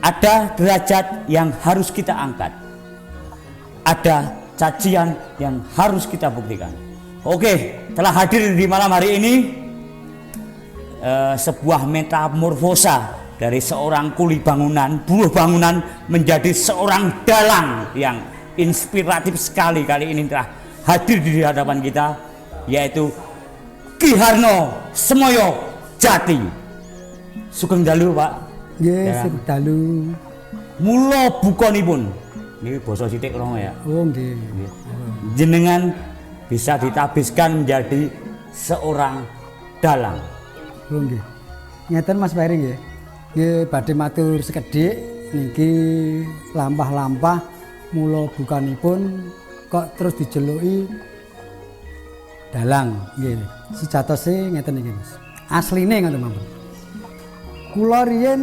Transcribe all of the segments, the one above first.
Ada derajat yang harus kita angkat. Ada cacian yang harus kita buktikan. Oke, telah hadir di malam hari ini sebuah metamorfosa dari seorang kuli bangunan, buruh bangunan menjadi seorang dalang yang inspiratif sekali. Kali ini telah hadir di hadapan kita, yaitu Ki Harno Semoyo Jati. Sugeng dalu, Pak. Nggih, sing dalu. Mula bukanipun niki basa sithik rono ya. Oh, nggih. Jenengan bisa ditabiskan menjadi seorang dalang. Oh, nggih. Ngeten Mas Peri nggih. Nggih badhe matur sekedhik niki lampah-lampah mula bukanipun kok terus dijeluki dalang nggih. Sejatose ngeten iki Mas. Asline ngoten mawon. Kula riyen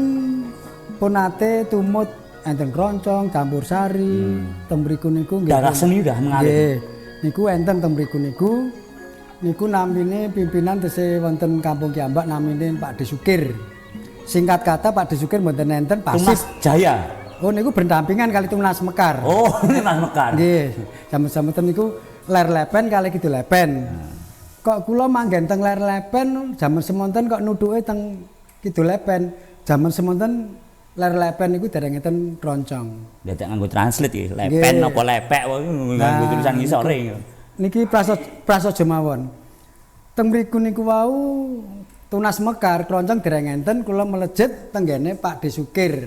pun nate tumut enten Kroncong, Campursari, teng mriku niku nggih. Darah seni udah mengalir. Nggih. Niku enten teng mriku niku. Niku namine pimpinan tesih wonten Kampung Kiambak namine Pak Desukir. Singkat kata Pak Desukir mboten enten pasif. Tunas Jaya. Oh niku berdampingan kali Tunas Mekar. Oh, Tunas Mekar. Nggih. Jaman-jaman niku ler lepen kali Kidul Lepen. Kok kula manggen teng ler lepen jaman semonten kok nuduke teng Kidul Lepen. Jaman semonten ler lepen niku dereng enten Kroncong. Dadak nganggo translate iki, lepen apa lepek nganggo tulisan ngisore. Niki prasaja mawon. Teng mriku niku wau Tunas Mekar Kroncong dereng enten kula melejet tenggene Pak Desukir.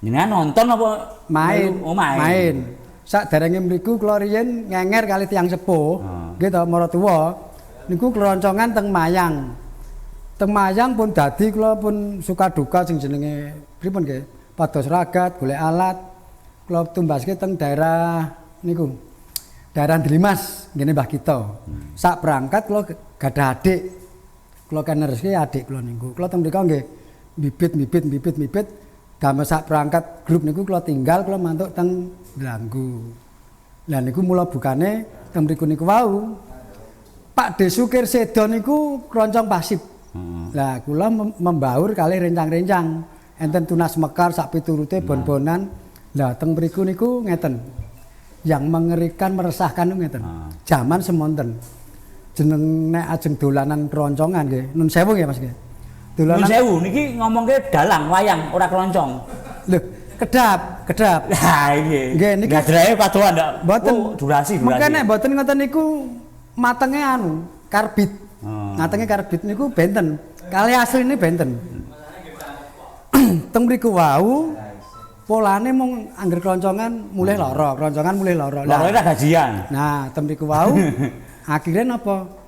Jenengan nonton apa Main. Oh, main. Saderenge mriku kula riyen ngenger kali tiyang sepuh. Nggih to maratuwa. Niku keroncongan teng Mayang. Teng Mayang pun dadi kula pun suka duka sing jenenge pripun nggih? Pados ragat, golek alat. Kula tumbaske teng daerah niku. Daerah Delimas ngene Mbah Kita. Sak berangkat kula gadah adik. Kula kenerske adik kula niku. Kula teng mriku nggih bibit. Damel sak berangkat grup niku kula tinggal kula mantuk teng Blanggu. Lah niku mula bukane teng mriku niku wau. Pak Desukir sedo niku Kroncong pasif. Lah kula membaur kalih rencang-rencang. Enten Tunas Mekar sak piturute bon-bonan. Lah teng mriku niku ngeten. Yang mengerikan meresahkan niku ngeten. Zaman semonten. Jeneng nek ajeng dolanan keroncongan nggih. Nun sewu nggih Mas nggih. Dolanan sewu niki ngomongke dalang wayang ora keroncong. Lho, kedap. Lah iki. Nggih niki gadrahe padoan ndak? Mboten durasi. Mengke nek mboten ngoten niku matenge karbit. Matenge karbit niku benten. Kali asline benten. Teng mriku wau polane mung angger keroncongan mulih lara, Lara ora gajian. Nah, teng mriku wau akhirnya napa?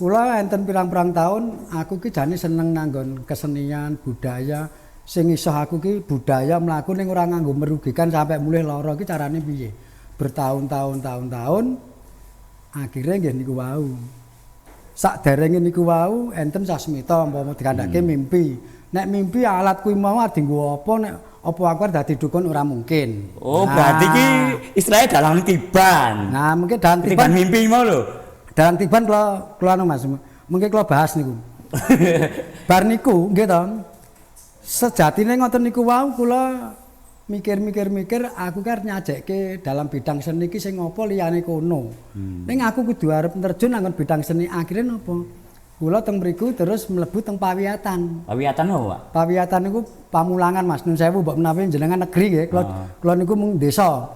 Kula enten pirang-pirang tahun aku ki jane seneng nanggon kesenian, budaya. Sing iso aku ki budaya mlaku ning ora nganggo merugikan sampai mulih lara ki carane piye? Bertahun-tahun akhirnya nggih niku wau. Sakderenge niku wau enten sasmita umpama dikandhake mimpi. Nek mimpi alat kuwi mau dienggo apa nek apa aku dadi dukun ora mungkin. Oh, berarti ki istilahnya dalang tiban. Nah, mungkin dalang tiban mimpi mau lho. Dalang tiban kula anu Mas. Mungkin kula bahas niku. Bar niku nggih to. Sejatine ngoten niku wau kula mikir aku kan nyajekke dalam bidang seni iki sing apa liyane kono. Ning aku kudu arep terjun nang bidang seni akhirnya napa? Kula teng mriku terus mlebu teng pawiatan. Pawiatan apa, Pak? Pawiatan niku pamulangan Mas. Nun sewu mbok menawi jenengan negeri nggih. Kula niku mung desa.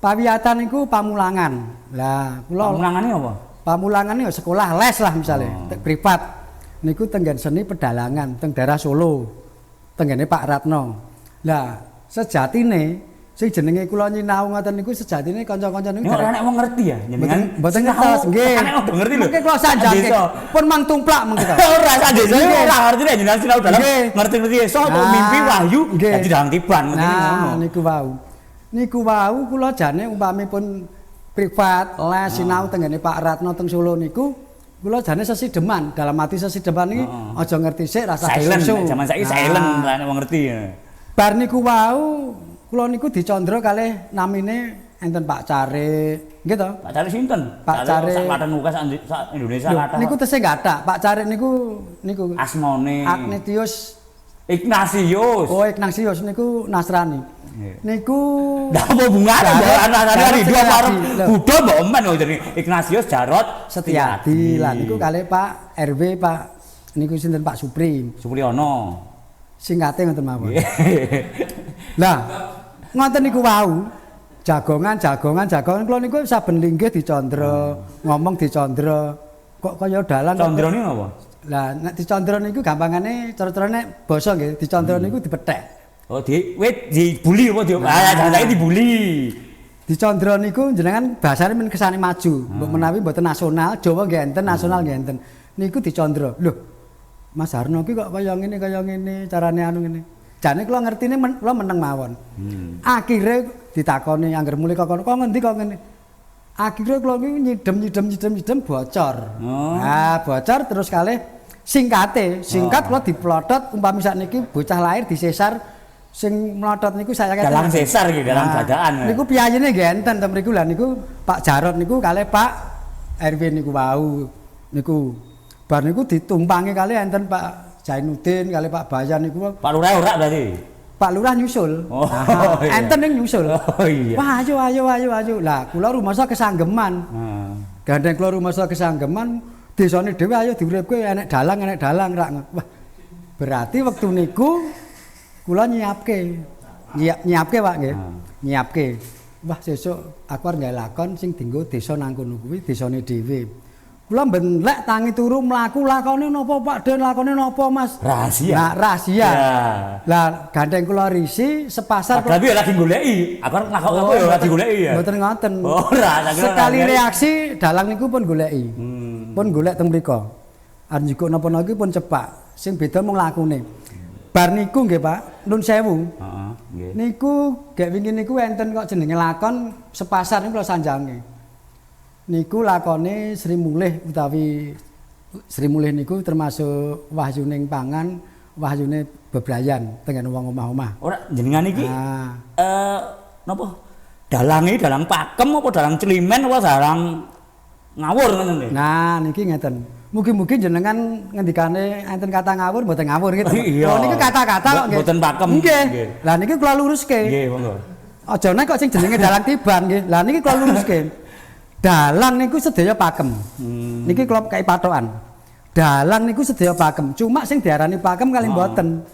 Pawiatan niku pamulangan. Lah kula pamulangane apa? Pamulangane ya sekolah les lah misalnya, privat. Niku tenggen seni pedalangan teng daerah Solo. Tenggene Pak Ratno. Lah sejatine sing jenenge kula nyinau ngoten niku sejatine kanca-kanca niku ora nek wong ngerti ya jenengan mboten ngertos nggih. Nek wong ngerti lho. Mengke kula sanjake pun mang tumplak mengke to. Ora sadese ora ngerti nek jenengan sinau dalam ngerti-ngerti iso to mimpi wahyu dadi dalang tiban ngene ngono. Niku wau. Niku wau kula jane umpamipun privat les sinau tenggene Pak Ratno teng Solo niku kula jane sesideman dalam arti sesideman iki aja ngerti sik rasa silent zaman saiki silent nek wong ngerti. Bar niku wau kula niku dicandra kalih namine enten Pak Carik Nggih to? Pak Cari sinten? Pak Cari sak Klaten muka sak Indonesia Loh, kathah. niku tesih kathah. Pak Cari niku Asmane Agnetius Ignatius. Oh, Ignatius niku Nasrani. Niku Lah apa bungane anak-anak iki dua karo Buddha mbok men jenenge Ignatius Jarot Setiadi. Lah niku kalih Pak RW Pak niku sinten Pak Supri. Supriyono. Singkate ngoten mawon. Lah ngoten niku wau. Jagongan kula niku saben linggih dicandra, ngomong dicandra. Kok kaya dalan Candrane napa? Lah nek dicandra niku gampangane cara-carane basa nggih, dicandra niku dipethek. Oh, dibuli apa jangan dibuli. Dicandra niku jenengan bahasane men kesane maju, mbok menawi mboten nasional, Jawa nggih enten, nasional nggih enten. Niku dicandra. Lho, Mas Harno ki kok kaya ngene carane anu ngene. Jane kula ngertine kula meneng mawon. Akhire ditakoni angger mulih kok ngendi kok ngene. Akhire kula ki nyidem bocor. Nah, bocor terus kalih singkat kula diplotot umpami sakniki bocah lahir disesar sing mlotot niku saya kata dalang sesar iki dalang dadaan. Niku piyayene nggih enten ten mriku lha niku Pak Jarot niku kalih Pak RW niku wau. Niku bar niku ditumpangi kalih enten Pak Jainuddin kali Pak Bayan niku. Pak Lurah ora berarti. Pak Lurah nyusul. Oh, iya. Enten ning nyusul. Oh iya. Wah, ayo. Lah, kula rumasa kesanggeman. Gandeng kula rumasa kesanggeman, desane dhewe ayo diuripke enek dalang rak. Wah. Berarti wektu niku kula nyiapke. Nyiapke Pak nggih. Nyiapke. Wah, sesuk aku arep gawe lakon sing dienggo desa nang kono kuwi desane dhewe. Kula benlek tangi turu mlaku lakone napa Pak Den lakone napa Mas? Rahasia. Nah, rahasia. Lah gandeng kula risi sepasar kok. Tapi lagi goleki. Aku arep nakok apa ya lagi goleki ya. Mboten ngoten. Ora, sekali reaksi dalang niku pun goleki. Pun golek teng mriku. Arep njikuk napa-napa pun cepak. Sing beda mung lakune. Bar niku nggih Pak, nun sewu. Heeh, nggih. Niku gek wingi niku enten kok jenenge lakon sepasar niku kula sanjange. Niku lakone Sri Mulih utawi Sri Mulih niku termasuk wahyuning pangan, wahyune bebrayan tengen wong omah-omah. Ora jenengan iki napa? Dalange dalang pakem apa dalang celimen apa dalang ngawur ngoten nggih. Nah, niki ngeten. Mugi-mugi jenengan ngendikane enten kata ngawur mboten ngawur gitu. Iya. Niku kata-kata kok nggih. Mboten pakem. Nggih. Lah niki kula luruske. Nggih, monggo. Aja nek kok sing jenenge dalang tiban nggih. Lah niki kula luruske. Dalang niku sedaya pakem. Niki kula kei patokan. Dalang niku sedaya pakem. Cuma sing diarani pakem kalih mboten.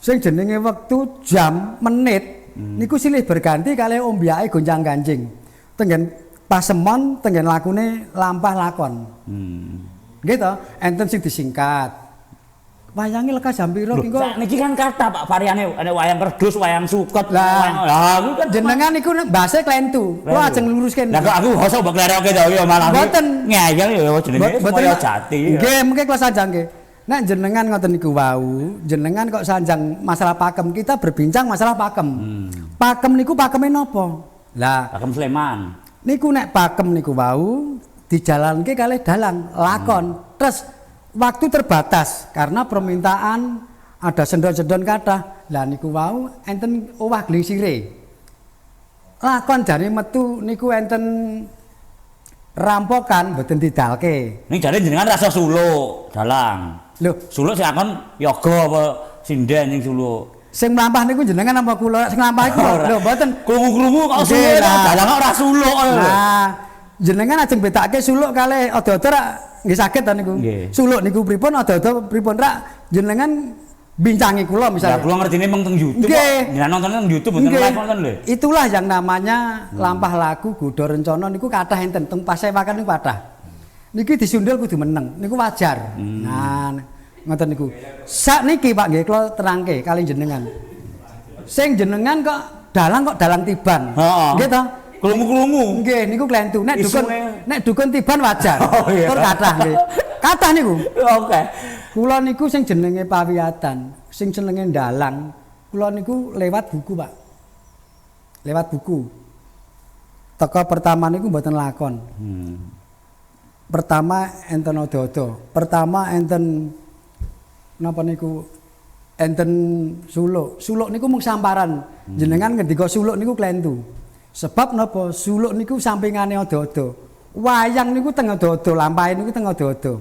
Sing jenenge wektu jam menit niku silih berganti kalih ombyake gonjang-ganjing. Tenggen pasemon tenggen lakune lampah lakon. Gitu, enten sing disingkat. Wayange lekas jam piro ki kok? Niki kan kata Pak variane ana wayang kerdus, wayang suket. Lah aku kan jenengan niku bahasa klentu. Kula ajeng luruske. Lah kok aku hoso mbok klerekke to ya malah. Mboten ngeyel ya jenenge Moyo Jati. Nggih, mengke kula sanjangke. Nek jenengan ngoten niku wau, jenengan kok sanjang masalah pakem, kita berbincang masalah pakem. Pakem niku pakeme napa? Lah, pakem Sleman. Niku nek pakem niku wau dijalanke kalih dalang lakon. Terus waktu terbatas karena permintaan ada sendon-sendon kathah. Lah niku wau enten owah glingsire. Lakon jane metu niku enten rampokan mboten didalke. Ning jane jenengan rasa suluk dalang. Lho, suluk sing akon yoga apa sinden ning suluk. Sing mlampah niku jenengan apa kula? Sing mlampah iku lho mboten krungu-krungu kok suluk dalang ora suluk. Nah, jenengan ajeng betake suluk kalih ada-ada rak nggih saged ta niku. Suluk niku pripun ada-ada pripun rak jenengan bincangi kula misalnya. Ya kula ngertine mung teng YouTube kok. Jenengan nonton teng YouTube mboten live nonton lho. Itulah yang namanya lampah laku Gudo Rencana niku kathah enten teng pasewakan niku kathah. Niki disundul kudu meneng, niku wajar. Nah, ngoten niku. Sakniki Pak nggih kula terangke kali jenengan. Sing jenengan kok dalang tiban. Nggih to? Krungu-krungu. Nggih, niku klentu. Nek dukun tiban wajar. Tur kathah nggih. Kathah niku. Oke. Kula niku sing jenenge pawiyatan, sing jenenge dalang. Kula niku lewat buku, Pak. Lewat buku. Teka pertama niku mboten lakon. Pertama enten odo-odo. Pertama enten napa niku enten suluk. Suluk niku mung samparan. Jenengan ngendika suluk niku klentu. Sebab napa? Suluk niku sampingane odo-odo. Wayang niku teng odo-odo, lampahe niku teng odo-odo.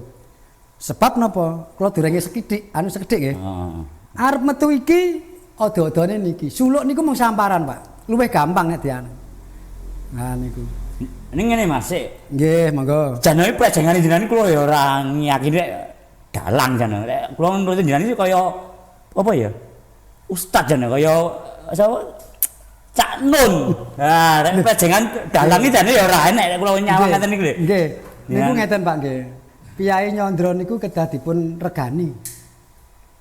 Sebab napa? Kula durenge sekidik, sekedhik nggih. Arep metu iki odo-odone niki. Suluk niku mung samparan, Pak. Luwih gampang nek dianu. Nah niku. Ini ngene Mas, sik. Nggih, monggo. Janane prajengane jenengan kula ya ora ngiyakini dalang jane. Lek kula menurut jenengan iki kaya apa ya? Ustaz jane kaya sapa? Cak Nun. Nah, lek prajengan dalang iki jane ya ora enek lek kula nyawang ngeten iki lho. Nggih. Niku ngeten Pak nggih. Piyai Nyandra niku kedah dipun regani.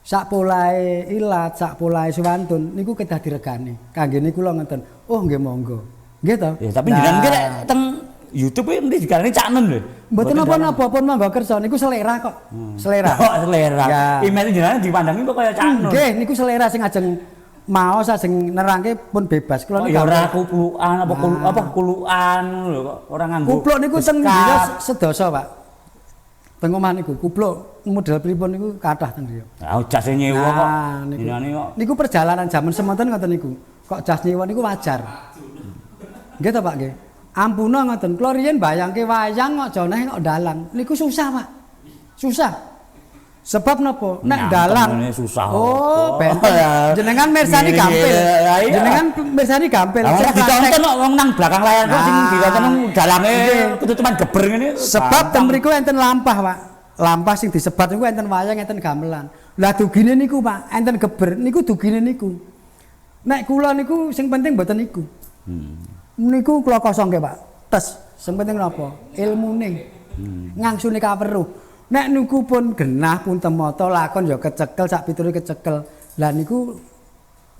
Sak polahe ilat, sak polahe suwantun niku kedah diregani. Kangge niku kula ngeten. Oh nggih monggo. Nggih to? Ya, tapi jenengan ki teng YouTube iki mesti digarani Cak Nun lho. Mboten napa-napa pun monggo kersa niku selera kok. Selera. Oh, selera. Ya. Image jenengan dipandangi kok kaya Cak Nun. Nggih, niku selera sing ajeng maos ajeng nerangke pun bebas. Kula ya ora kuplukan apa kulukan lho kok ora nganggo. Kupluk niku teng dina sedasa, Pak. Teng omah niku kupluk model pripun niku kathah teng griya. Ah jase nyewa kok. Niku perjalanan zaman semonten ngoten niku. Kok jas nyewa niku wajar. Nggih to Pak nggih. Ampuna ngoten. Kula riyen bayangke wayang kok jane kok dalang. Niku susah, Pak. Susah. Sebab napa? Nek dalang susah. Oh, benten. Jenengan mirsani gampil. Jenengan mirsani gampil. Ora ditonton kok wong nang belakang layar kok sing ditonton dalange ketutupan geber ngene. Sebab ten mriku enten lampah, Pak. Lampah sing disebat niku enten wayang, enten gamelan. Lah dugine niku, Pak, enten geber niku dugine niku. Nek kula niku sing penting mboten niku. Niku kula kosongke, Pak. Tes, sing penting napa? Ilmune. Ngangsune kaweruh. Nek niku pun genah pun temata lakon ya kecekel sak piturut kecekel. Lah niku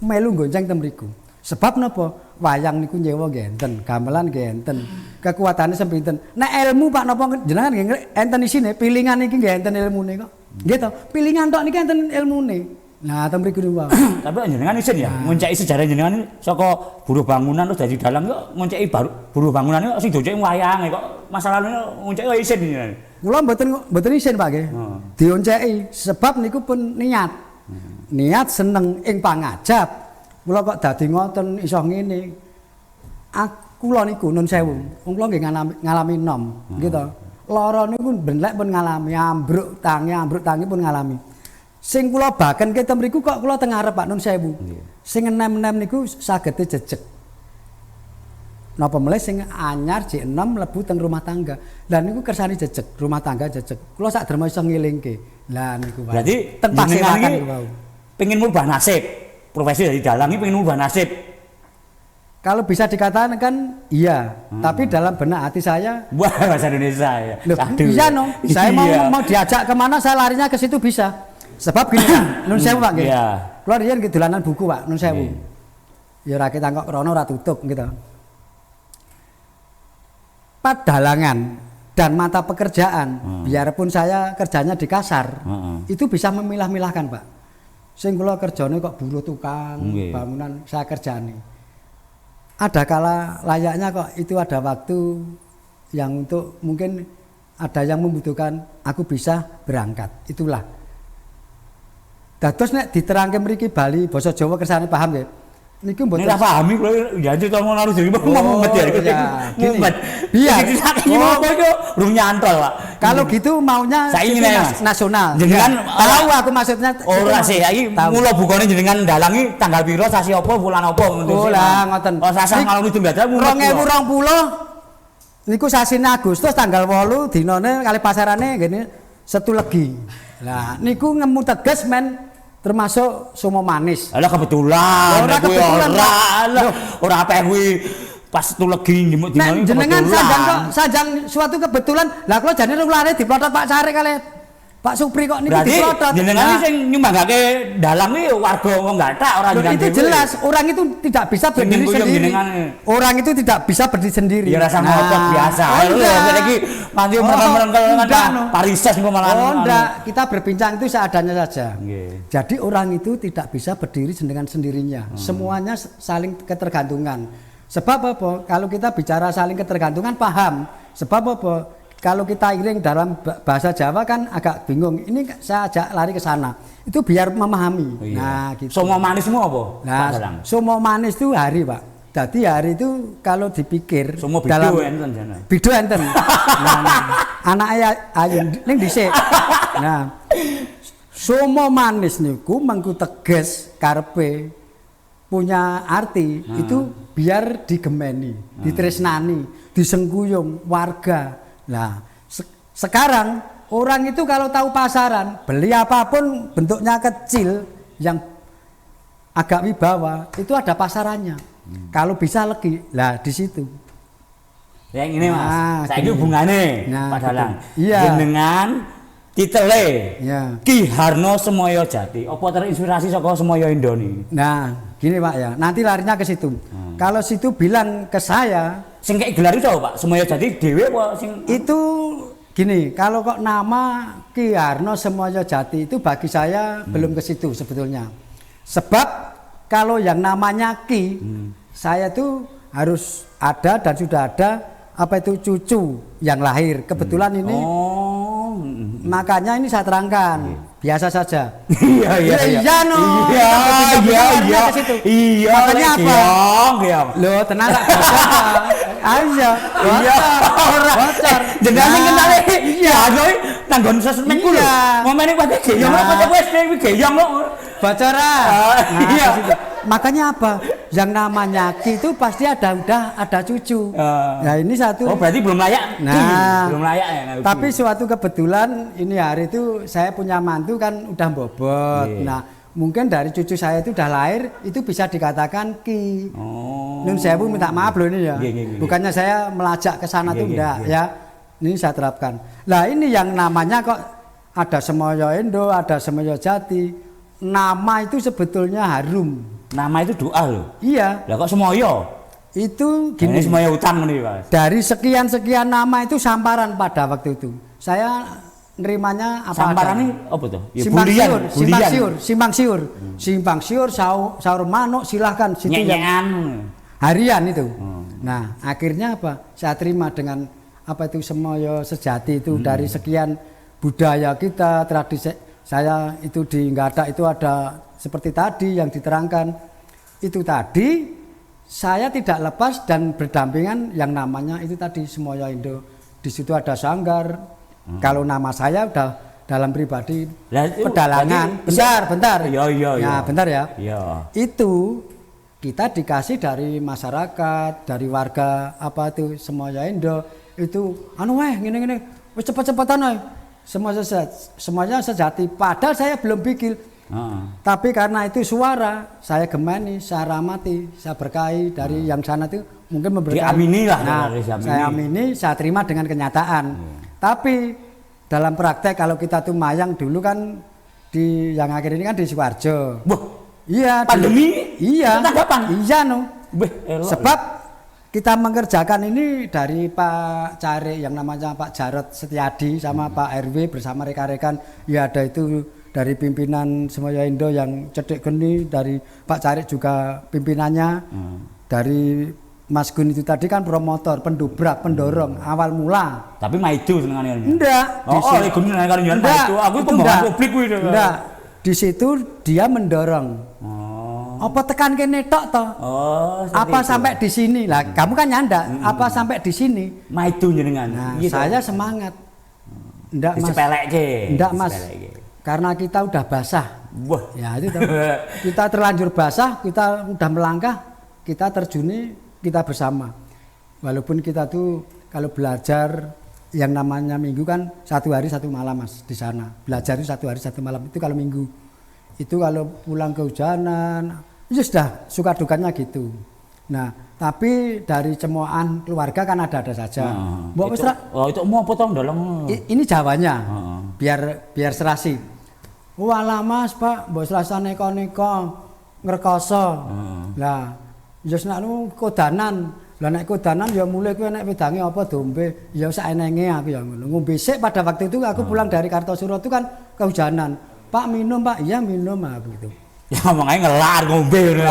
melu gonceng ten mriku. Sebab napa? Wayang niku nyewa nggih enten, gamelan nggih enten. Kekuatane sepinten. Nek ilmu Pak napa jenengan nggih enten isine, pilingan iki nggih enten ilmune kok. Nggih to? Pilingan tok niki enten ilmune. Nah, ten mriku niku. Tapi jenengan isin ya, ngonceki sejarah jenengan saka buruh bangunan terus dadi dalang kok ngonceki buruh bangunan kok sing doceki wayange kok masalahne ngonceki kok isin jenengan. Kula mboten isin Pak nggih. Dionceki sebab niku pun niat. Niat seneng ing pangajap. Kula kok dadi ngoten iso ngene. Kula niku nun sewu. Wong kula nggih ngalami nom, nggih to. Lara niku benlek pun ngalami, ambruk tangi pun ngalami. Sing kula bakenke ten mriku kok kula teng ngarep Pak nun sewu. Sing enem-enem niku sagete jejeg. Napa melih sing anyar jek enom mlebu teng rumah tangga. Lah niku kersane jejeg, rumah tangga jejeg. Kula sak derma iso ngilingke. Lah niku Pak. Berarti teng pasewakan niku wau. Pengin merubah nasib. Profesi dari dalang iki pengin merubah nasib. Kalau bisa dikatakan iya, tapi dalam benak hati saya wah bahasa Indonesia ya. Bisa no. Saya mau diajak kemana saya larinya ke situ bisa. Sebab gini Pak, nun sewu Pak nggih. Iya. Kula riyen dolanan buku Pak, nun sewu. Ya ora ketangkok rono ora tutup gitu. Padalangan dan mata pekerjaan, biarpun saya kerjanya di kasar, itu bisa memilah-milahkan Pak. Sing kula kerjane kok buruh tukang, bangunan saya kerjani. Ada kala layaknya kok itu ada waktu yang untuk mungkin ada yang membutuhkan aku bisa berangkat. Itulah. Dados nek diterangke mriki Bali basa Jawa kersane paham nggih. Niku mboten ora pahami kula janji to ngono harus diri mumet ya. Mumet. Biar apa itu urung nyantol, Pak. Kalau gitu maunya nasional. Jenengan tahu aku maksudnya ora sih iki mula bukane jenengan ndalangi tanggal piro sasi apa bulan apa ngono. Oh lah ngoten. Oh sasah malam itu biasa 2020 niku sasine Agustus tanggal 8 dinane kali pasarane ngene Setu Legi. Lah niku ngemu teges men termasuk sumo manis. Lah kebetulan ora apa kuwi pas Setu Legi njemuk dina iki. Jenengan sajang suatu kebetulan. Lah kula jane lare diplotot Pak Sare kali Pak Supri kok niku diplotot. Jenengan sing nyumbangake dalang iki warga wong gathak ora jenengan. Itu jelas orang itu tidak bisa berdiri sendiri. Orang itu tidak bisa berdiri sendiri. Ya rasa ngotot biasa. Lagi mandi merengkel parises engko malah. Oh ndak, kita berbincang itu seadanya saja. Jadi orang itu tidak bisa berdiri dengan sendirinya. Semuanya saling ketergantungan. Sebab apa? Kalau kita bicara saling ketergantungan paham. Sebab apa? Kalau kita iring dalam bahasa Jawa kan agak bingung. Ini saya ajak lari ke sana. Itu biar memahami. Nah, gitu. Somo manismu apa? Nah, somo manis itu hari, Pak. Jadi hari itu kalau dipikir semua dalam bidu enten jane. bidu enten. Nah, anake ayu ning dhisik. Nah, somo manis niku mengku teges karepe punya arti itu biar digemeni, ditresnani, disengguyung warga. Nah, sekarang orang itu kalau tahu pasaran, beli apapun bentuknya kecil yang agak wibawa, itu ada pasarannya. Kalau bisa legi, lah di situ. Yang ini Mas, Nah, saiki gini. hubungane Nah, Pak Dalang. gitu. Iya. Jenengan titele Ya. Ki Harno Semoyo Jati. Apa terinspirasi saka Semoyo Indoni? Nah, gini Pak ya, nanti larinya ke situ. Kalau situ bilang ke saya, Sing kek gelar itu apa Pak? Semoyo Jati dhewe apa sing itu gini, kalau kok nama Ki Harno Semoyo Jati itu bagi saya belum ke situ sebetulnya. Sebab kalau yang namanya Ki, saya tuh harus ada dan sudah ada apa itu cucu yang lahir. Kebetulan ini Oh. makanya ini saya terangkan. Biasa saja. Iya iya iya. Iya no. Iya iya iya. Ke situ. Iya. Makanya apa? Iya. Loh, tenang tak bocor. Ayo. Iya. Bocor. Jenengan sing kenal Iya. Harno nanggon sosmed ku lho. Iya. Ngomeni pasti geyong lho, pasti wis iki geyong lho. Bocoran. Iya. Di situ. Makanya apa? Yang namanya Ki itu pasti udah ada cucu. Nah, ini satu. Oh, berarti belum layak. Nah, belum layak ya. Tapi suatu kebetulan ini hari itu saya punya mantu kan udah bobot. Iya. Nah, mungkin dari cucu saya itu udah lahir itu bisa dikatakan Ki. Oh. Nun sewu minta maaf loh ini ya. Iya, iya, iya. Bukannya saya melajak ke sana Iya, tuh iya, enggak iya. ya. Ini saya terapkan. Lah ini yang namanya kok ada Semoyo Indo, ada Semoyo Jati. Nama itu sebetulnya harum. Nama itu doa loh. Iya, Lah kok Semoyo? itu Ini gini. Semoyo utang nih, Mas. Dari sekian-sekian nama itu samparan pada waktu itu. Saya nerimanya apa Samparan ini adanya. apa tuh? Ya, Simpang bulian, siur, simpang bulian. siur, simpang siur. Simpang siur, saur manuk silahkan situ yang Nyenyekan. harian itu. Nah, akhirnya apa? Saya terima dengan apa itu Semoyo Sejati itu dari sekian budaya kita, tradisi saya itu di Nggadak itu ada seperti tadi yang diterangkan. Itu tadi saya tidak lepas dan berdampingan yang namanya itu tadi Semoyo Indo. Di situ ada sanggar. Kalau nama saya udah dalam pribadi Lah, itu pedalangan. berarti- Bentar. Iya, iya, Ya, iya. bentar ya. Iya. Itu kita dikasih dari masyarakat, dari warga apa itu Semoyo Indo itu anu ngene-ngene wis cepet-cepetan semuanya sejati padahal saya belum pikir. Heeh. Tapi karena itu suara saya gemani, saya ramati, saya berkahi dari yang sana itu mungkin memberikan. Diamini lah, Nah, diamini. saya amini, saya terima dengan kenyataan. Tapi dalam praktek kalau kita tuh mayang dulu kan di yang akhir ini kan di Sukoharjo. Wah, Iya. pandemi? Iya. Tanggapan? Iya no. Beh, elok. Sebab kita mengerjakan ini dari Pak Cari yang namanya Pak Jarot Setiadi sama Pak RW bersama rekan-rekan. Ya ada itu dari pimpinan Semoyo Indo yang Cedek Geni, dari Pak Cari juga pimpinannya. Dari Mas Gun itu tadi kan promotor, pendobrak, pendorong awal mula. Tapi maido senengane. Enggak. Oh, lek gune nang karo nyen maido. Aku itu pembawa enggak. publik kuwi. Enggak. Di situ dia mendorong. Oh. Apa tekan kene tok toh? Oh, seperti Apa itu. sampai di sini lah? Kamu kan nyanda. Apa sampai di sini? maido jenengan. Nah, Iya, saya toh? semangat. Enggak mas. Disepelekke. Enggak mas. Disepelekke. Karena kita udah basah. Wah. Ya itu toh. Kita terlanjur basah, kita udah melangkah, kita terjuni, kita bersama. Walaupun kita tuh kalau belajar yang namanya minggu kan 1 hari 1 malam mas di sana. Belajar itu 1 hari 1 malam itu kalau minggu. Itu kalau pulang kehujanan, ya sudah suka dukanya gitu. Nah, tapi dari cemoan keluarga kan ada saja. Mbok wis Oh, itu mau potong dolong. ini Jawanya. Heeh. Biar serasi. Walah Mas, Pak, mbok selasa neko-neko ngrekoso. Lah, ya nek kodanan. Lah nek kodanan ya mulai kowe nek wedange apa dombe, ya saenenge aku ya ngono. Ngombe sik pada waktu itu aku pulang dari Kartosuro itu kan kehujanan. Pak minum, Pak. Iya minum aku gitu. Ya ngomongnya ngelar ngombe ngono.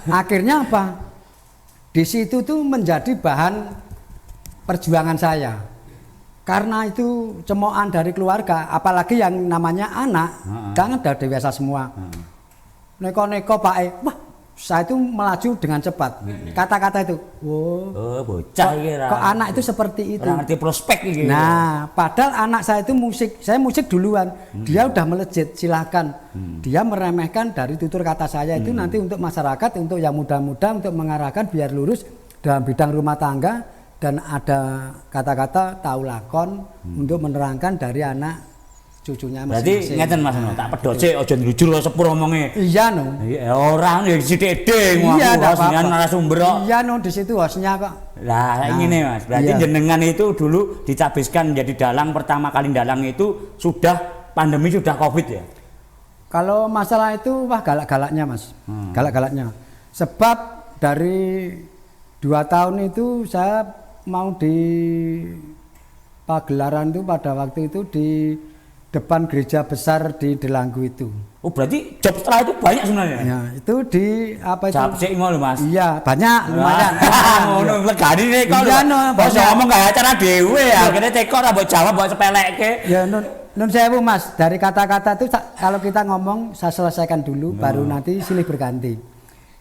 Nah, akhirnya apa? Di situ tuh menjadi bahan perjuangan saya. Karena itu cemoan dari keluarga, apalagi yang namanya anak, kan ada dewasa semua. Neko-neko Pak wah saya itu melaju dengan cepat. Kata-kata itu, Oh, bocah iki kok anak itu seperti itu. ora ngerti prospek iki. Nah, padahal anak saya itu saya musik duluan. Dia udah melejit, silakan. Dia meremehkan dari tutur kata saya itu nanti untuk masyarakat, untuk yang muda-muda, untuk mengarahkan biar lurus dalam bidang rumah tangga dan ada kata-kata tahu lakon untuk menerangkan dari anak cucunya Berarti masing-masing. ngeten Mas, tak pedhoce aja njujur sepur omonge. Iya no. Ya ora ya sithik ding Iya, aku ndak dengan apa-apa. narasumber kok. Iya no, di situ hostnya kok. Lah ngene Mas, berarti iya. jenengan itu dulu dicabiskan menjadi dalang pertama kali dalang itu sudah pandemi sudah Covid ya. Kalau masalah itu wah galak-galaknya Mas. Galak-galaknya. Sebab dari 2 tahun itu saya mau di pagelaran itu pada waktu itu di depan gereja besar di Delanggu itu. Oh berarti job setelah itu banyak sebenarnya. Ya, itu di apa itu? Job sik ngono Mas. Iya, banyak lumayan. Ngono legane nek kok. Iya, no, Bos banyak. ngomong gak acara dhewe akhirnya teko ora mbok jawab mbok sepelekke. Ya nun sewu Mas, dari kata-kata itu kalau kita ngomong saya selesaikan dulu baru nanti silih berganti.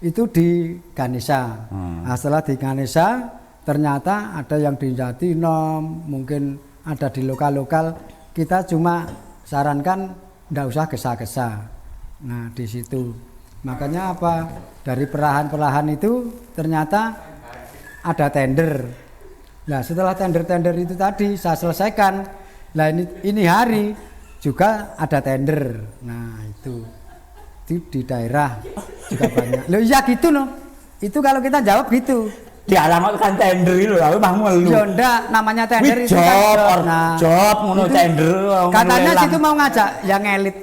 Itu di Ganesha. Nah, setelah di Ganesha ternyata ada yang di Jatinom, mungkin ada di lokal-lokal. Kita cuma sarankan ndak usah gesa-gesa. Nah, di situ. Makanya apa? Dari perlahan-perlahan itu ternyata ada tender. Nah, setelah tender-tender itu tadi saya selesaikan. Nah, ini hari juga ada tender. Nah, itu di daerah juga banyak. Loh iya gitu loh. Itu kalau kita jawab gitu. Dialamatkan tender itu lho, mah ngelu. Ya ndak, namanya tender itu job, kan. job ngono itu tender. Katanya situ mau ngajak yang elit.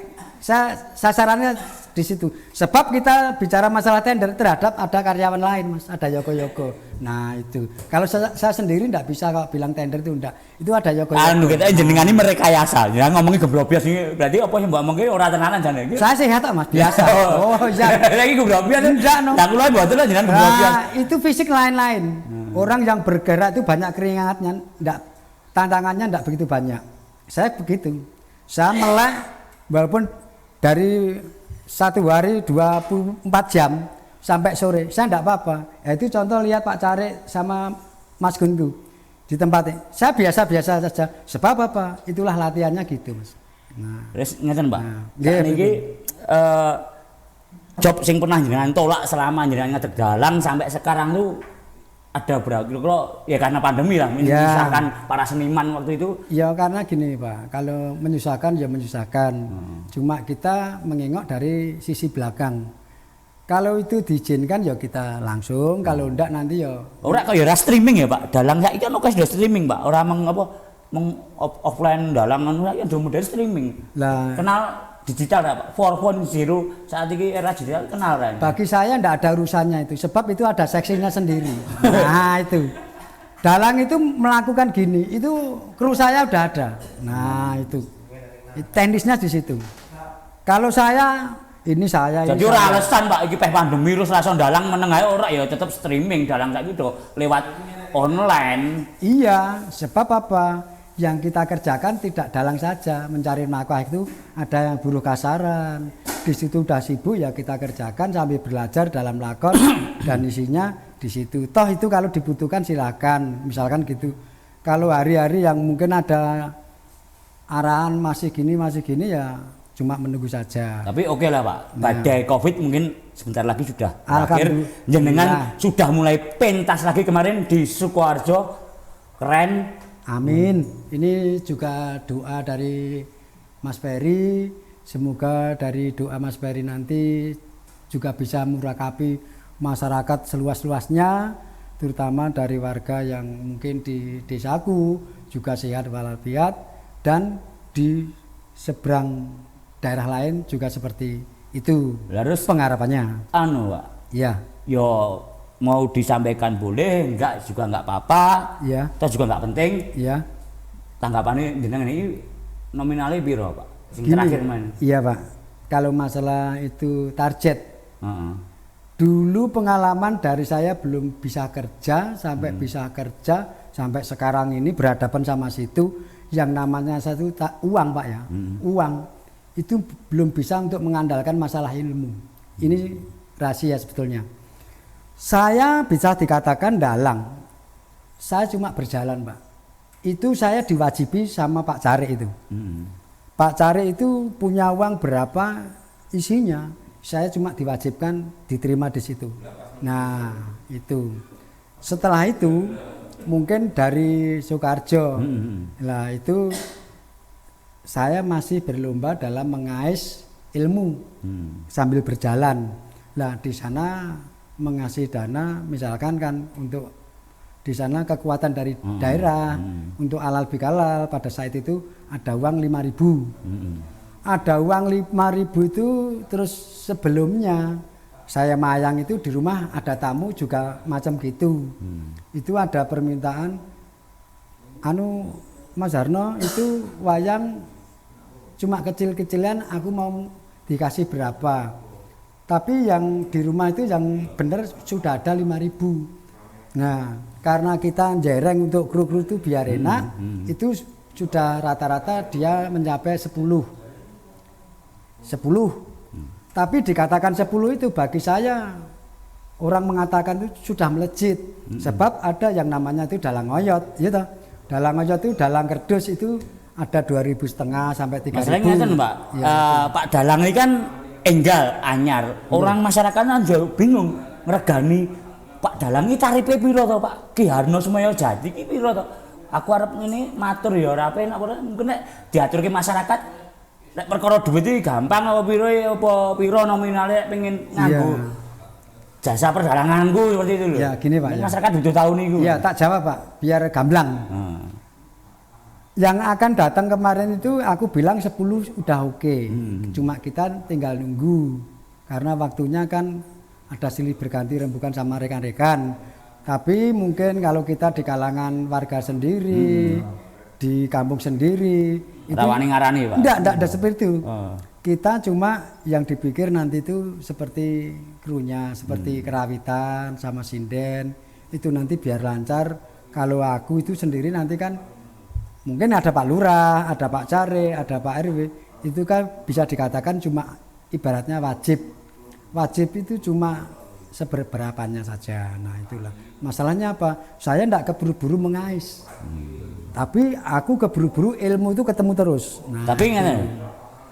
Sasarannya di situ. Sebab kita bicara masalah tender terhadap ada karyawan lain, Mas, ada yoko-yoko. Nah, itu. Kalau saya sendiri ndak bisa kalau bilang tender itu ndak. Itu ada yoko-yoko. Anu kita jenengane merekayasa. Ya ngomongin geblobias iki berarti apa yang mbok omongke ora tenanan jane iki. Saya sehat kok, Mas, biasa. Oh, iya. Lagi geblobias. Ndak, no. Lah kula mboten lho jenengan geblobias. Nah, itu fisik lain-lain. Orang yang bergerak itu banyak keringatnya, ndak tantangannya ndak begitu banyak. Saya begitu. Saya melek walaupun dari 1 hari 24 jam sampai sore, saya enggak apa-apa. Ya, itu contoh lihat Pak Carik sama Mas Guntu di tempatnya. Saya biasa-biasa saja. Sebab apa? Itulah latihannya gitu, Mas. Nah, Terus ngeten, Pak. Nah, Niki job sing pernah jenengan tolak selama jenengan ngadeg dalang sampai sekarang tuh ada berapa kira-kira ya karena pandemi lah menyusahkan para seniman waktu itu. ya karena gini Pak, kalau menyusahkan ya menyusahkan. Cuma kita mengengok dari sisi belakang. Kalau itu diizinkan ya kita langsung, kalau enggak nanti ya Ora kok ya ora streaming ya, Pak. Dalang saiki kan oke sudah streaming, Pak. Ora offline dalang anu saiki udah model streaming. lah. Kenal digital ya, Pak. 4.0 saat ini era digital kenal kan. Bagi saya enggak ada urusannya itu, sebab itu ada seksinya sendiri. Nah itu, dalang itu melakukan gini, itu kru saya udah ada. Nah itu, teknisnya di situ. Kalau saya, ini saya. Jadi ini ora saya. alasan Pak iki peh pandemi terus langsung dalang meneng ae ora ya tetep streaming dalang saiki do lewat online. Iya, sebab apa? Yang kita kerjakan tidak dalang saja mencari nafkah itu ada yang buruh kasaran. Di situ udah sibuk ya kita kerjakan sambil belajar dalam lakon dan isinya di situ. Toh itu kalau dibutuhkan silakan, misalkan gitu. Kalau hari-hari yang mungkin ada arahan masih gini ya cuma menunggu saja. Tapi oke lah Pak, Nah. badai Covid mungkin sebentar lagi sudah berakhir. Alhamdulillah. Jenengan sudah mulai pentas lagi kemarin di Sukoharjo. Keren. Amin. Ini juga doa dari Mas Ferry. Semoga dari doa Mas Ferry nanti juga bisa merakapi masyarakat seluas-luasnya, terutama dari warga yang mungkin di desaku juga sehat walafiat dan di seberang daerah lain juga seperti itu. Terus Pengharapannya. anu Pak, Iya, yo mau disampaikan boleh, enggak juga enggak apa-apa. iya, Terus juga enggak penting. iya. Tanggapannya jenengan ini nominalnya piro Pak? Sing Gini, terakhir main. iya Pak. Kalau masalah itu target, Heeh. dulu pengalaman dari saya belum bisa kerja sampai bisa kerja sampai sekarang ini berhadapan sama situ yang namanya satu uang Pak ya, uang itu belum bisa untuk mengandalkan masalah ilmu. Ini rahasia sebetulnya. Saya bisa dikatakan dalang. Saya cuma berjalan, Pak. Itu saya diwajibi sama Pak Cari itu. Pak Cari itu punya uang berapa isinya, saya cuma diwajibkan diterima di situ. Nah, itu. Setelah itu mungkin dari Soekarjo. Nah, itu saya masih berlomba dalam mengais ilmu sambil berjalan. Nah, di sana mengasih dana misalkan kan untuk di sana kekuatan dari daerah untuk alal bikalal pada saat itu ada uang 5.000. Ada uang 5.000 itu terus sebelumnya saya mayang itu di rumah ada tamu juga macam gitu. Itu ada permintaan anu Mas Harno itu wayang cuma kecil-kecilan aku mau dikasih berapa. Tapi yang di rumah itu yang benar sudah ada 5.000. Nah, karena kita jereng untuk kru-kru itu biar enak, itu sudah rata-rata dia mencapai 10. Tapi dikatakan 10 itu bagi saya orang mengatakan itu sudah melejit. Sebab ada yang namanya itu dalang oyot, gitu. Dalang oyot itu dalang kerdus itu ada 2.500 sampai 3.000. Masalahnya ngeten, Pak. Ya. Pak Dalang ini kan enggal anyar. Orang masyarakat kan bingung ngregani Pak Dalang iki tarife piro to, Pak? Ki Harno Sumaya Jati ki piro to? Aku arep ngene matur ya ora penak mungkin nek diaturke masyarakat nek perkara duit iki gampang apa piro nominale pengen nganggo jasa perdalanganku seperti itu lho. Ya, gini Pak. Masyarakat butuh tahu niku. Ya, tak jawab Pak, biar gamblang. Yang akan datang kemarin itu aku bilang 10 udah oke. Cuma kita tinggal nunggu. Karena waktunya kan ada silih berganti rembukan sama rekan-rekan. Tapi mungkin kalau kita di kalangan warga sendiri, di kampung sendiri, rawani ngarani, Pak. Enggak ada seperti itu. Kita cuma yang dipikir nanti itu seperti krunya, seperti kerawitan sama sinden. Itu nanti biar lancar. Kalau aku itu sendiri nanti kan mungkin ada Pak Lurah, ada Pak Care, ada Pak RW. Itu kan bisa dikatakan cuma ibaratnya wajib. Wajib itu cuma seberapanya saja. Nah, itulah. Masalahnya apa? Saya enggak keburu-buru mengais. Tapi aku keburu-buru ilmu itu ketemu terus. Nah, tapi ngene.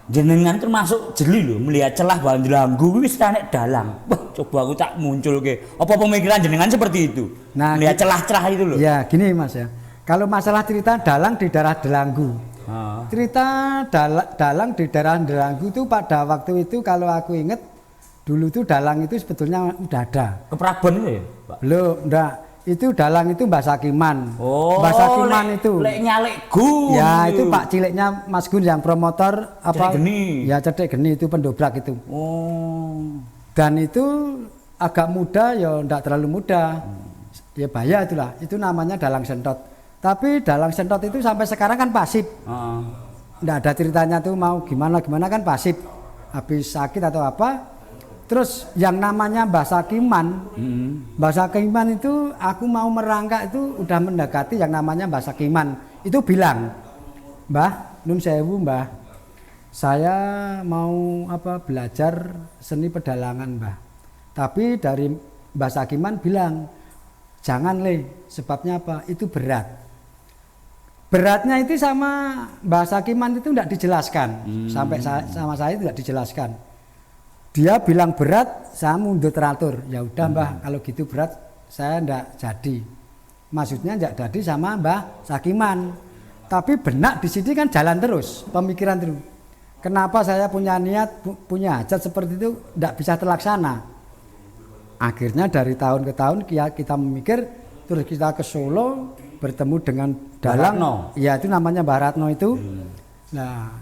Jenengan termasuk jeli lho melihat celah bahwa dilanggu wis nek dalang. Wah, coba aku tak munculke. Apa pemikiran jenengan seperti itu? Nah, melihat celah-celah itu loh. Ya, gini Mas ya. Kalau masalah cerita dalang di daerah Delanggu. Cerita dalang di daerah Delanggu itu pada waktu itu kalau aku ingat dulu itu dalang itu sebetulnya udah ada. Keprabon itu ya, Pak? Belum, enggak. Itu dalang itu Mbah Sakiman. Oh, Mbah Sakiman itu. Lek nyalek Gun. Ya, itu Pak ciliknya Mas Gun yang promotor apa? Cedek Geni. Ya, Cedek Geni itu pendobrak itu. Oh. Dan itu agak muda ya enggak terlalu muda. Ya bahaya itulah. Itu namanya dalang sentot. Tapi dalang sentot itu sampai sekarang kan pasif. Enggak ada ceritanya tuh mau gimana kan pasif. Habis sakit atau apa? Terus yang namanya Mbah Sakiman, Mbah Sakiman itu aku mau merangkak itu udah mendekati yang namanya Mbah Sakiman. Itu bilang, Mbah, nun sewu Mbah, saya mau belajar seni pedalangan Mbah. Tapi dari Mbah Sakiman bilang, jangan Le, sebabnya apa? Itu berat. Beratnya itu sama Mbah Sakiman itu tidak dijelaskan. Sampai sama saya tidak dijelaskan. Dia bilang berat, saya mundur teratur. Ya udah Mbah, kalau gitu berat saya ndak jadi. Maksudnya ndak jadi sama Mbah Sakiman. Tapi benak di sini kan jalan terus, pemikiran terus. Kenapa saya punya niat, punya hajat seperti itu ndak bisa terlaksana? Akhirnya dari tahun ke tahun kita memikir, terus kita ke Solo bertemu dengan dalang. Ya itu namanya Mbah Ratno itu. Nah,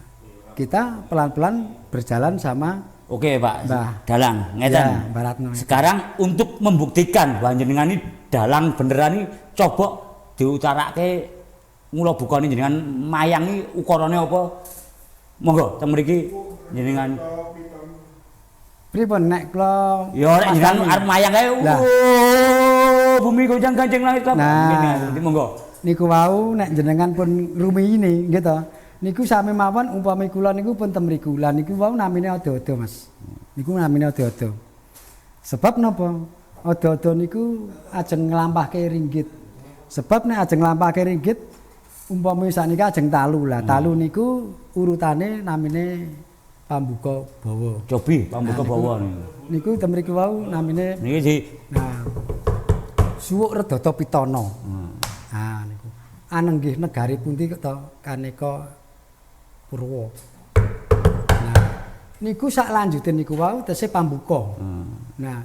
kita pelan-pelan berjalan sama. Oke Pak, dalang, ngeten. Ya, Mbah Ratno. Sekarang untuk membuktikan bahwa jenengan ini dalang beneran ini coba diutarake mula bukane jenengan mayang iki ukurane apa? Monggo teng mriki jenengan. Pripun nek kula ya nek jenengan arep mayang kae bumi goncang kancing langit kok. Monggo. Niku wau nek jenengan pun rumi ini gitu. Niku sami mawon umpami kula niku pun ten mriku. Lah niku wau namine ada-ada Mas. Niku namine ada-ada. Sebab napa? Odo-odo niku ajeng nglampahke ringgit. Sebab nek ajeng nglampahke ringgit umpama sakniki ajeng talu lah. Talu niku urutane namine pambuka bawa. Cobi pambuka bawa niku. Niku ten mriki wau namine Niki di nah Suwuk Redata Pitana. Nah niku. Anenggih negari pundi to Kaneka Purwa. Nah niku sak lanjute niku wau tesih pambuka. Nah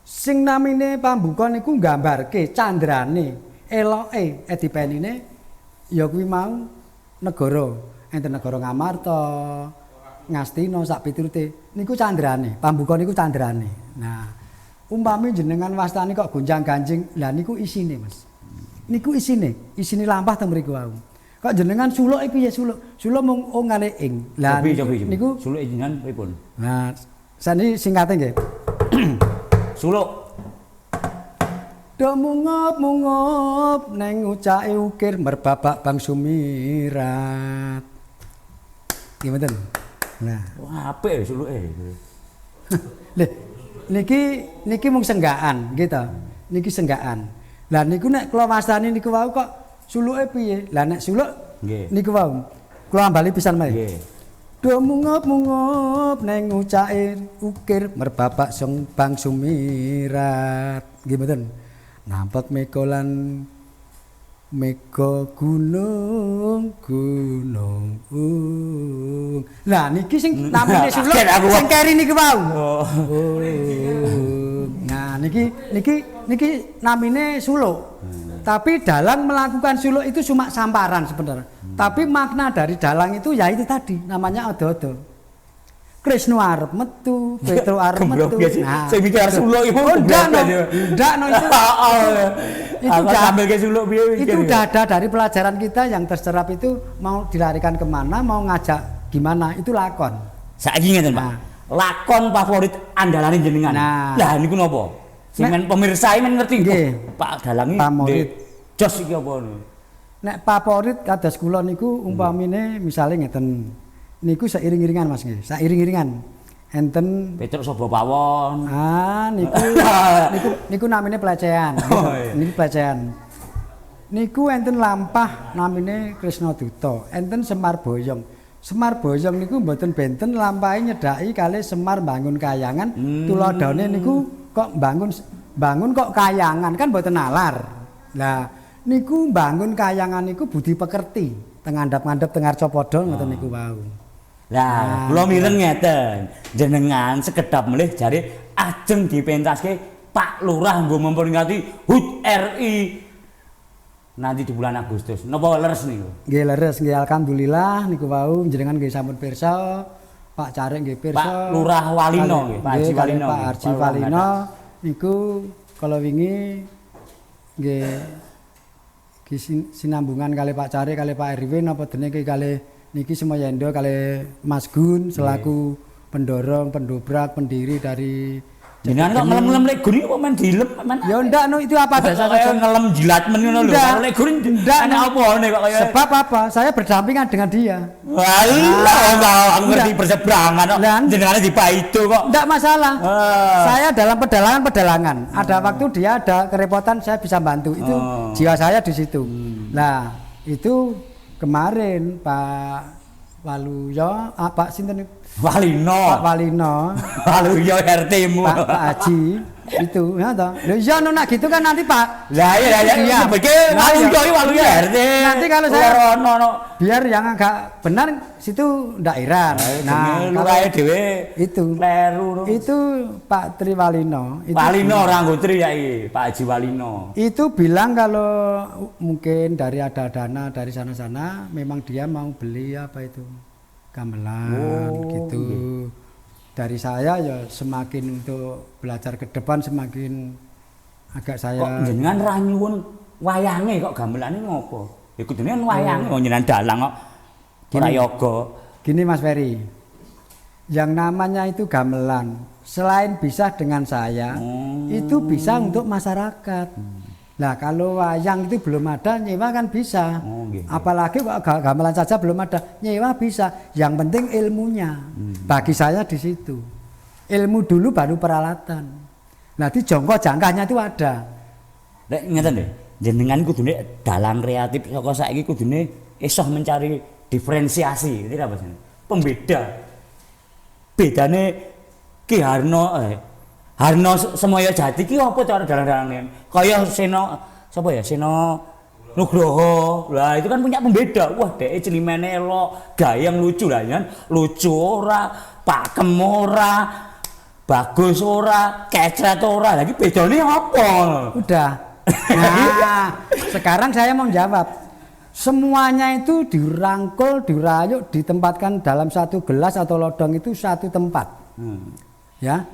sing namine pambuka niku nggambarke candrane, eloke dipenine ya kuwi mau negara. Enten negara Ngamarta, Ngastina sak piturute. Niku candrane, pambuka niku candrane. Nah, umpami jenengan wastani kok gonjang-ganjing, lah niku isine, Mas. Niku isine lampah teng mriku wau. Kok jenengan suluke piye suluk? Suluk mung ngale ing. Lah niku suluke jenengan pripun? Nah, sani singkate nggih. Suluk do mungop-mungop neng ucake ukir merbabak Bang Sumirat. Gimana? Nah, wah apik suluke. Lih, niki mung senggaan gitu. Niki senggaan. Lah niku nek kula wastani niku wau kok suluke piye? Lah nek suluk niku wau. Kula ambali pisan mah. Nggih. Do mungop-mungop neng ucake ukir merbabak Bang Sumirat. Nggih mboten. Nampak mega lan mega gunung. Lah niki sing namine suluk sing keri niku wau. Nah niki namine suluk. Tapi dalang melakukan suluk itu cuma samparan sebenarnya. Tapi makna dari dalang itu ya itu tadi namanya odo-odo. Krisna arep metu, Petro arep metu. Nah, saya mikir suluk iku. Ndak no itu. Itu sambil ke suluk piye itu udah ada dari pelajaran kita yang terserap itu mau dilarikan kemana, mau ngajak gimana, itu lakon. Saiki ngeten, Pak. Lakon favorit andalane jenengan. Lah niku napa? Sing pemirsa men ngerti nggih. Pak Dalangi favorit. Jos iki apa? Nek favorit kados kula niku umpamine misale ngeten. Niku seiring-iringan Mas nggih, seiring-iringan. Enten Petruk Sobo Pawon. Niku namine pelecehan. Niku pelecehan. Niku enten lampah namine Krisna Duta, enten Semar Boyong. Semar Boyong niku mboten benten lampahe nyedaki kalih Semar bangun kayangan. Tuladhane niku kok bangun kok kayangan kan mboten nalar. Lah niku bangun kayangan niku budi pekerti, tengandap-ngandap teng arca padha ngoten niku wau. Lah, kula mireng ngeten, jenengan sekedap melih jare ajeng dipentaske Pak Lurah nggo memperingati HUT RI nanti di bulan Agustus. Napa leres niku? Nggih leres, nggih alhamdulillah niku wau jenengan nggih sampun pirsa, Pak Carek nggih pirsa. Pak Lurah Walino nggih, Pak Haji Walino. Pak Haji Walino niku kala wingi nggih sinambungan kali Pak Carek kali Pak Erwin napa dene kali niki Semoyendo kali Mas Gun selaku pendorong, pendobrak, pendiri dari jenengan kok ngelem-ngelem lek gun kok men dilem men. Ya ndak no itu apa dasar saya ngelem jilat men ngono lho. Kalau lek gun ndak apa nek kok kaya. Sebab apa? Saya berdampingan dengan dia. Walah, aku ngerti berseberangan kok. Jenengan di Paido kok. Ndak masalah. Saya dalam pedalangan. Ada waktu dia ada kerepotan saya bisa bantu. Itu jiwa saya di situ. Nah, itu kemarin Pak Waluyo, Pak sinten Walino. Pak Walino. Waluyo RT-mu. Pak Haji itu ya toh. Lho iya no nak gitu kan nanti Pak. Lah iya sebagai Waluyo RT. Nanti kalau saya biar yang agak benar situ daerah. Nah, lurahe dhewe itu kleru. Itu Pak Tri Walino. Walino ora nggo Tri ya iki, Pak Haji Walino. Itu bilang kalau mungkin dari ada dana dari sana-sana memang dia mau beli apa itu gamelan gitu. Dari saya ya semakin untuk belajar ke depan semakin agak saya. Kok jenengan ra nyuwun wayange kok gamelane ngopo? Ya kudune kan wayange kok jenengan dalang kok ora yoga. Gini Mas Ferry. Yang namanya itu gamelan selain bisa dengan saya, itu bisa untuk masyarakat. Nah kalau wayang itu belum ada, nyewa kan bisa. Apalagi kok gamelan saja belum ada, nyewa bisa. Yang penting ilmunya. Bagi saya di situ. Ilmu dulu baru peralatan. Nah di jongko jangkahnya itu ada. Nek ngeten lho, jenengan kudune dalang kreatif saka saiki kudune iso mencari diferensiasi, ngerti apa sih? Pembeda. Bedane Ki Harno Semoyo Jati ki apa cara dalang-dalangnya? Kaya Seno sapa ya? Seno Nugroho. Lah itu kan punya pembeda. Wah, dhek celimene elok, gayang lucu lah kan. Lucu ora, pakem ora, bagus ora, kecret ora. Lagi bedane apa? Udah. Nah, sekarang saya mau jawab. Semuanya itu dirangkul, dirayuk, ditempatkan dalam satu gelas atau lodong itu satu tempat. Ya.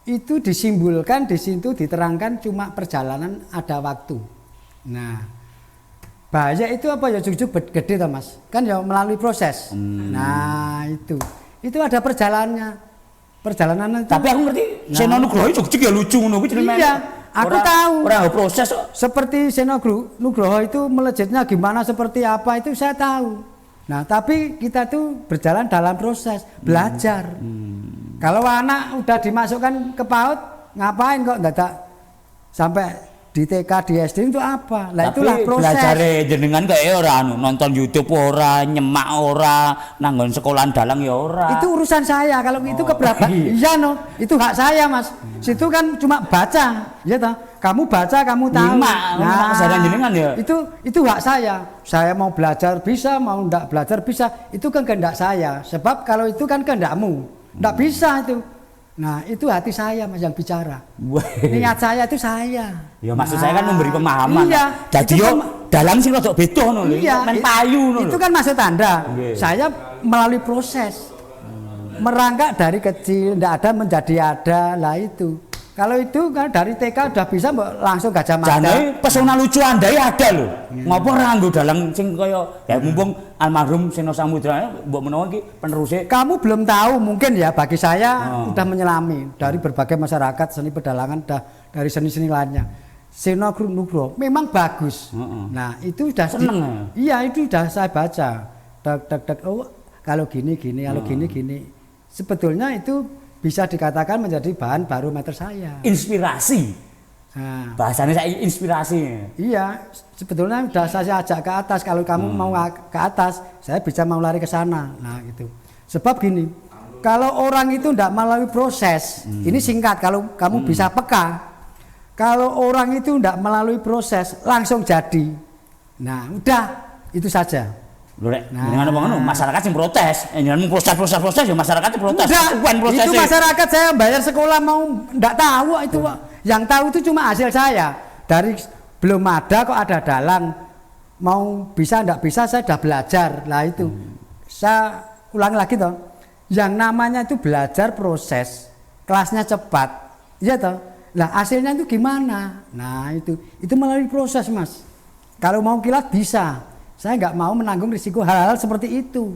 Itu disimbolkan di situ diterangkan cuma perjalanan ada waktu. Nah, bahaya itu apa ya jujuk gede toh Mas. Kan ya melalui proses. Nah, itu ada perjalanannya. Perjalanan itu. Tapi aku ngerti Seno Nugroho jujuk ya lucu ngono kuwi jenenge. Iya, aku tahu. Ora proses kok. Seperti Seno Nugroho itu melejitnya gimana seperti apa itu saya tahu. Nah, tapi kita tuh berjalan dalam proses belajar. Kalau anak udah dimasukkan ke PAUD, ngapain kok dadak sampai di TK di SD itu apa? Lah itulah proses. Belajare jenengan kayak ora nonton YouTube ora, nyemak ora, nanggon sekolahan dalang ya ora. Itu urusan saya. Kalau itu keberapa? Iya no, itu hak saya Mas. Situ kan cuma baca, ya toh. Kamu baca, kamu tahu. Nah, kesadaran jenengan ya. Itu hak saya. Saya mau belajar bisa, mau enggak belajar bisa. Itu kan kehendak saya. Sebab kalau itu kan kehendakmu. Enggak bisa itu. Nah, itu hati saya Mas yang bicara. Niat saya itu saya. Ya maksud saya kan memberi pemahaman. Iya. Jadi yo dalam sing rada beda ngono lho. Iya, Men payu ngono. Itu kan maksud Anda. Saya melalui proses. Merangkak dari kecil, enggak ada menjadi ada. Lah itu. Kalau itu kan dari TK udah bisa langsung Gajah Mada. Jane pesona lucu Andai ada lho. Ngopo ora nggo dalang sing kaya ya mumpung almarhum Seno Samudra mbok menawa iki peneruse. Kamu belum tahu mungkin ya bagi saya udah menyelami dari berbagai masyarakat seni pedalangan dari seni-seni lainnya. Seno Nugroho memang bagus. Nah, itu udah seneng. Iya, itu udah saya baca. Dak oh kalau gini kalau gini. Sebetulnya itu bisa dikatakan menjadi bahan barometer saya. Inspirasi. Nah, bahasanya saya inspirasi. Iya, sebetulnya sudah saya ajak ke atas. Kalau kamu mau ke atas, saya bisa mau lari ke sana. Nah, gitu. Sebab gini, kalau orang itu tidak melalui proses, ini singkat. Kalau kamu bisa peka, kalau orang itu tidak melalui proses, langsung jadi. Nah, udah itu saja. Lho rek, dengan apa ngono masyarakat sing protes. Jenengan proses ya masyarakat itu protes. Itu masyarakat saya bayar sekolah mau ndak tahu itu. Yang tahu itu cuma hasil saya. Dari belum ada kok ada dalang. Mau bisa ndak bisa saya sudah belajar. Lah itu. Saya ulangi lagi toh. Yang namanya itu belajar proses. Kelasnya cepat. Iya toh. Lah hasilnya itu gimana? Nah, itu melalui proses, Mas. Kalau mau kilat bisa. Saya nggak mau menanggung risiko hal-hal seperti itu.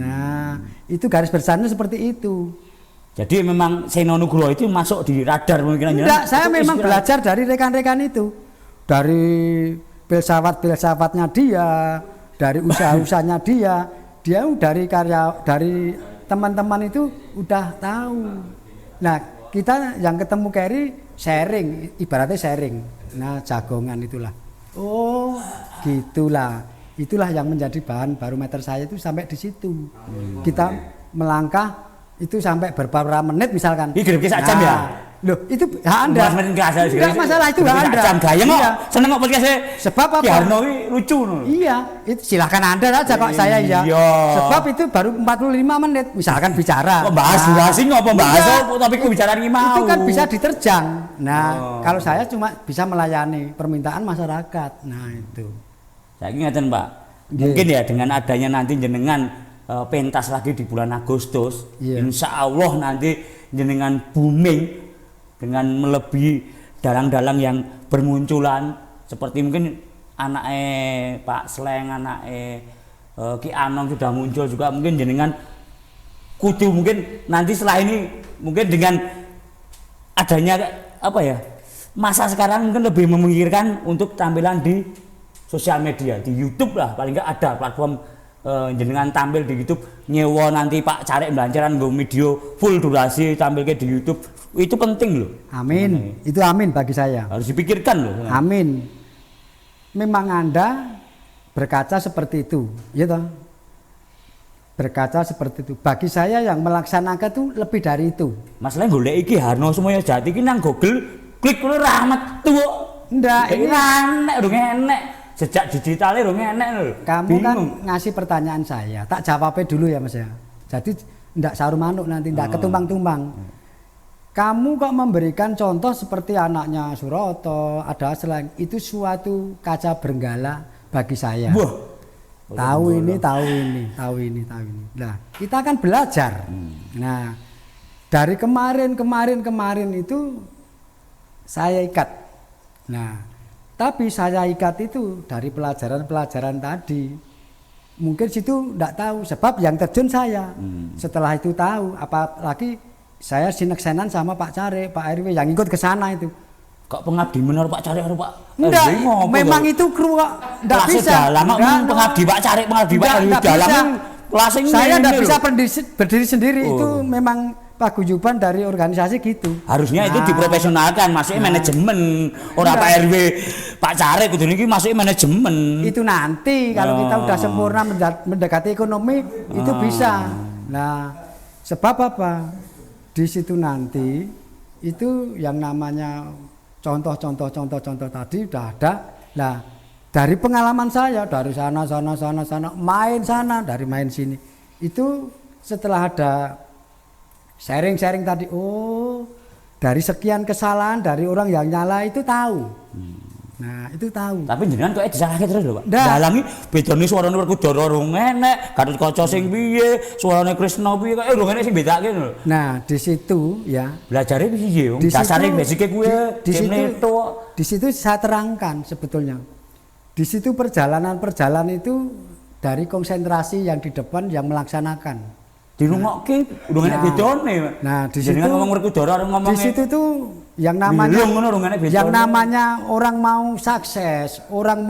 Nah, itu garis besarnya seperti itu. Jadi memang Seno Nugroho itu masuk di radar mungkin. Enggak, saya memang belajar dari rekan-rekan itu. Dari filsafat-filsafatnya dia, dari usaha-usahanya dia dari teman-teman itu udah tahu. Nah, kita yang ketemu Keri sharing, ibaratnya sharing. Nah, jagongan itulah. Oh, gitulah. Itulah yang menjadi bahan barometer saya itu sampai di situ. Kita melangkah itu sampai beberapa menit misalkan. Iki gerek sak jam ya. Loh, itu hak Anda. Enggak masalah itu hak Anda. Jam gayeng kok. Iya. Seneng kok podcast sebab apa? Ki Harno iki lucu ngono. Iya, itu silakan Anda saja kok saya iya. Sebab itu baru 45 menit misalkan bicara. Kok bahas sing apa bahas topik pembicaraan iki mau. Itu kan bisa diterjang. Nah, kalau saya cuma bisa melayani permintaan masyarakat. Nah, itu. Saiki ngeten, Pak. Mungkin ya dengan adanya nanti jenengan pentas lagi di bulan Agustus, insya Allah nanti jenengan booming dengan melebihi dalang-dalang yang bermunculan seperti mungkin anaknya Pak Sleng, anaknya Ki Anom sudah muncul juga, mungkin jenengan kudu mungkin nanti setelah ini mungkin dengan adanya apa ya masa sekarang mungkin lebih memikirkan untuk tampilan di sosial media, di YouTube lah paling nggak ada platform jenengan tampil di YouTube, nyewa nanti Pak Carek belanjaran nggo video full durasi tampil ke di YouTube Itu penting loh. Amin. Itu amin bagi saya. Harus dipikirkan loh. Amin. Memang Anda berkaca seperti itu, ya toh? Berkaca seperti itu. Bagi saya yang melaksanakan itu lebih dari itu. Masalahnya golek iki Harno Sumaya Jati iki nang Google klik kuwi rahmat tuh. Enggak, ini enek urung enek. Sejak digitalnya urung enek lho. kamu kan ngasih pertanyaan saya, tak jawabnya dulu ya Mas ya. Jadi enggak saru manuk nanti, enggak ketumbang-tumbang. Kamu kok memberikan contoh seperti anaknya Suroto, ada selain itu suatu kaca benggala bagi saya. Wah. Tahu ini. Nah, kita kan belajar. Nah, dari kemarin itu saya ikat. Nah, tapi saya ikat itu dari pelajaran tadi. Mungkin situ enggak tahu sebab yang terjun saya. Setelah itu tahu, apalagi saya sineksenan sama Pak Care, Pak RW yang ikut ke sana itu. Kok pengabdi menor Pak Care karo Pak? Enggak, memang itu kru kok enggak bisa. Lama pengabdi Pak Care, pengabdi Pak RW dalam kelasnya. Saya enggak bisa berdiri sendiri, itu memang paguyuban dari organisasi gitu. Harusnya itu diprofesionalkan, masuknya manajemen, orang Pak RW, Pak Care kudu niki masuknya manajemen. Itu nanti kalau kita udah sempurna mendekati ekonomi itu bisa. Nah, sebab apa? Di situ nanti itu yang namanya contoh tadi udah ada. Nah, dari pengalaman saya dari sana main sana, dari main sini. Itu setelah ada sharing tadi, oh dari sekian kesalahan dari orang yang nyala itu tahu. Nah, itu tahu. Tapi jenengan kok disalahke terus lho, Pak. Dalangi bedane suarane Werkudara rung enek, Gatotkaca sing piye, suarane Krisna piye, kok rung enek sing bedake lho. Nah, di situ ya. Belajare piye, Wong? Dasare basike kuwi di situ saya terangkan sebetulnya. Di situ perjalanan itu dari konsentrasi yang di depan yang melaksanakan. Dirungokke urung enek bedone. Nah, di situ ngomong Werkudara ngomong. Di situ tuh yang namanya orang mau sukses, orang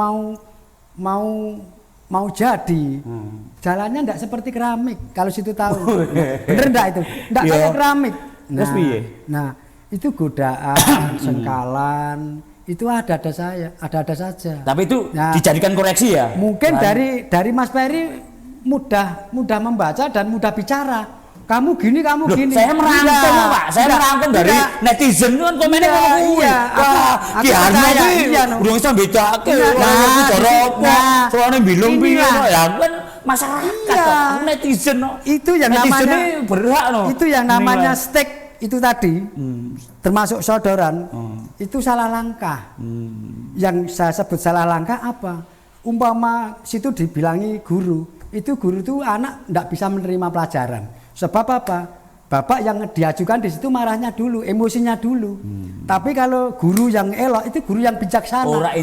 mau jadi. Jalannya enggak seperti keramik kalau situ tahu. Bener enggak itu? Enggak kayak keramik. Terus piye? Nah, itu godaan, sengkalan, itu ada saja. Tapi itu dijadikan koreksi ya. Mungkin dari Mas Peri mudah membaca dan mudah bicara. Kamu gini. Saya merangkum Pak. Saya merangkum dari netizen kan komennya ngono kuwi. Wah, Ki Harno iki urung iso bedake. Cara apa? Soale bilung piye ya kan masyarakat netizen. Itu yang namanya berhak no. Itu yang namanya stake itu tadi. Termasuk sodoran. Itu salah langkah. Yang saya sebut salah langkah apa? Umpama situ dibilangi guru, itu guru itu anak enggak bisa menerima pelajaran. Sebab apa? Bapak yang diajukan di situ marahnya dulu, emosinya dulu. Tapi kalau guru yang elok itu guru yang bijaksana.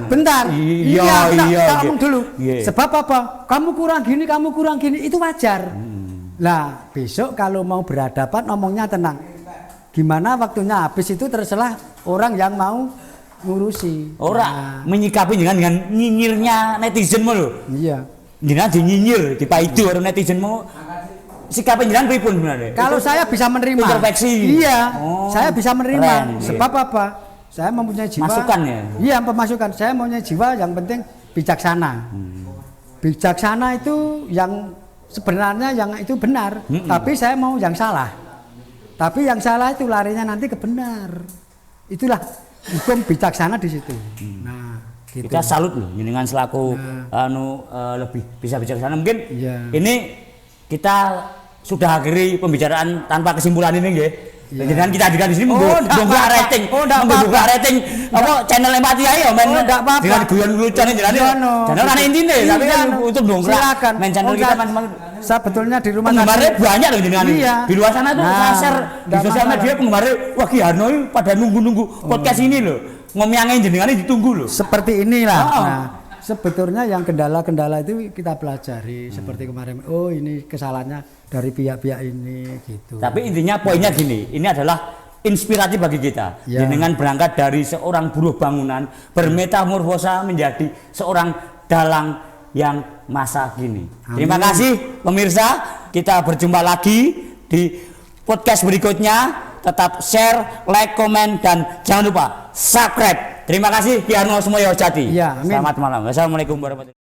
Bentar. Iya. Ngomong dulu. Sebab apa? Kamu kurang gini, itu wajar. Lah, besok kalau mau berhadapan ngomongnya tenang. Gimana waktunya habis itu terserah orang yang mau ngurusi. Menyikapi dengan nyinyirnya netizenmu lho. Iya. Jenengan dinyinyir, dipaidu karo netizenmu. Sikap jenengan pripun sebenarnya? Kalau saya bisa menerima. Introspeksi. Iya. Saya bisa menerima. Sebab apa? Saya mempunyai jiwa. Masukan ya? Iya, pemasukan. Saya mempunyai jiwa yang penting bijaksana. Bijaksana itu yang sebenarnya yang itu benar, tapi saya mau yang salah. Tapi yang salah itu larinya nanti ke benar. Itulah hukum bijaksana di situ. Nah, gitu. Kita salut loh jenengan selaku lebih bisa bijaksana. Mungkin ini kita sudah akhiri pembicaraan tanpa kesimpulan ini nggih. Jenengan kita hadirkan di sini membuka rating. Membuka rating apa channel empati ayo men. Dengan guyon lucuan jenengan. Channel kan intine tapi untuk dongkrak main channel kita teman-teman. Sebetulnya di rumah penggemarnya banyak loh jenengan. Di luar sana tuh saya share di sosial media penggemarnya wah Ki Harno pada nunggu podcast ini loh. Ngomongin jenengan ditunggu loh. Seperti inilah. Nah, sebetulnya yang kendala-kendala itu kita pelajari seperti kemarin. Oh, ini kesalahannya dari pihak-pihak ini gitu. Tapi intinya poinnya gini, ini adalah inspiratif bagi kita. Dengan berangkat dari seorang buruh bangunan bermetamorfosa menjadi seorang dalang yang masa kini. Terima kasih pemirsa, kita berjumpa lagi di podcast berikutnya. tetap share, like, komen, dan jangan lupa subscribe. Terima kasih Ki Harno Sumoyo Jati. Iya, amin. Selamat malam. Wassalamualaikum warahmatullahi wabarakatuh.